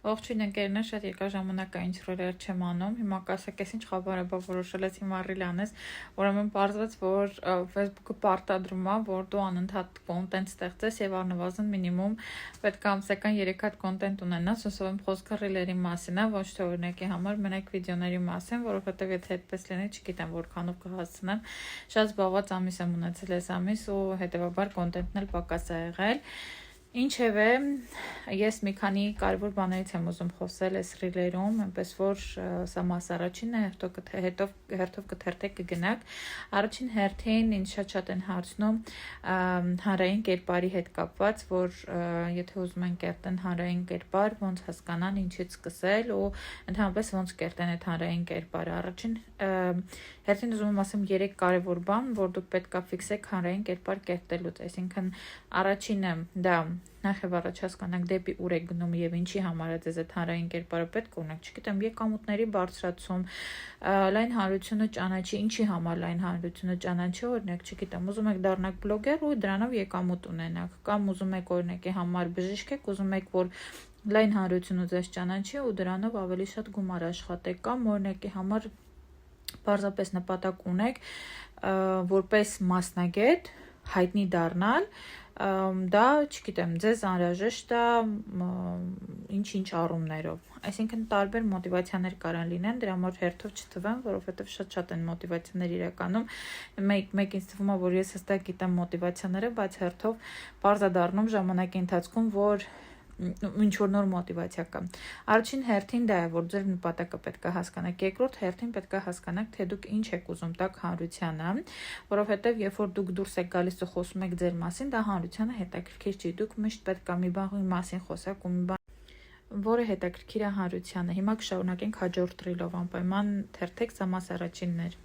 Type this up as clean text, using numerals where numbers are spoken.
Ողջույն ընկերներ, շատ երկար ժամանակ է ինչ ռոլեր չեմ անում, հիմա կասեք ես ինչ խաբարը որոշել ես հիմա ռիլ անես, ուրեմն պարզվեց, որ Facebook-ը պարտադրում է, որ դու անընդհատ կոնտենտ ստեղծես եւ առնվազն մինիմում պետք է ամսական 3 հատ կոնտենտ ունենաս, ուսով եմ խոսքը ռիլերի մասին է, ոչ թե օրինակի համար մենակ վիդեոների մասին, որովհետեւ եթե այդպես լինի, չգիտեմ որքանով կհասցնեմ, շատ զբաղված ամիս եմ ունեցել այս ամիս ու հետեւաբար կոնտենտն էլ պակաս է եղել Ինչևէ, ես մի քանի կարևոր բաներից եմ ուզում խոսել այս ռիլերում, այնպես որ սա մաս առաջինն է, հերթով կթերթեք կգնաք։ Առաջին հերթին ինձ շատ են հարցնում հանրային կերպարի հետ կապված, որ եթե ուզում են կերտեն հանրային կերպար, ոնց հասկանան, ինչից սկսել ու ընդհանրապես ոնց կերտեն այդ հանրային կերպարը։ Առաջին հերթին ուզում եմ ասեմ 3 կարևոր բան, որ դուք պետք է ֆիքսեք հանրային կերպար կերտելուց, այսինքն առաջինը դա նախ եւ առաջ հասկանանք դեպի ուր եք գնում եւ ինչի համար է ձեզ այդ հանրային կերպարը պետք է ունեք, չգիտեմ, եկամուտների բարձրացում, լայն հանրությունը ճանաչի, ինչի համար լայն հանրությունը ճանաչի, օրինակ, չգիտեմ, ուզում եք դառնալ բլոգեր ու դրանով եկամուտ ունենաք, կամ ուզում եք օրինակի համար բժիշկ եք, ուզում եք որ լայն հանրությունը ձեզ ճանաչի ու դրանով ավելի շատ գումար աշխատեք, կամ օրինակի համար պարզապես նպատակ ունեք որպես մասնագետ հայտնի դառնալ դա, չգիտեմ, ձեզ անհրաժեշտ է ինչ-ինչ առումներով, այսինքն տարբեր մոտիվացիաներ կարան լինեն, դրա համար հերթով չթվեմ, որովհետև շատ են մոտիվացիաներ իրականում, մեկ ինձ թվում է, որ ես հստակ գիտեմ մոտիվացիաները, բայց հերթով պարզ է դառնում ժամանակի ընթացքում, որ ինչ որ նոր մոտիվացիա կա։ Առաջին հերթին դա է, որ ձեր նպատակը պետք է հասկանաք, երկրորդ հերթին պետք է հասկանաք, թե դուք ինչ եք ուզում տակ հանրությանը, որովհետև երբ որ դուք դուրս եք գալիս ու խոսում եք ձեր մասին, դա հանրությանը հետաքրքիր չի, դուք միշտ պետք է մի բանի մասին խոսեք ու մի բան որը հետաքրքիր է հանրությանը։ Հիմա կշարունակենք հաջորդ ռիլով, անպայման թերթեք, սա մաս առաջինն էր։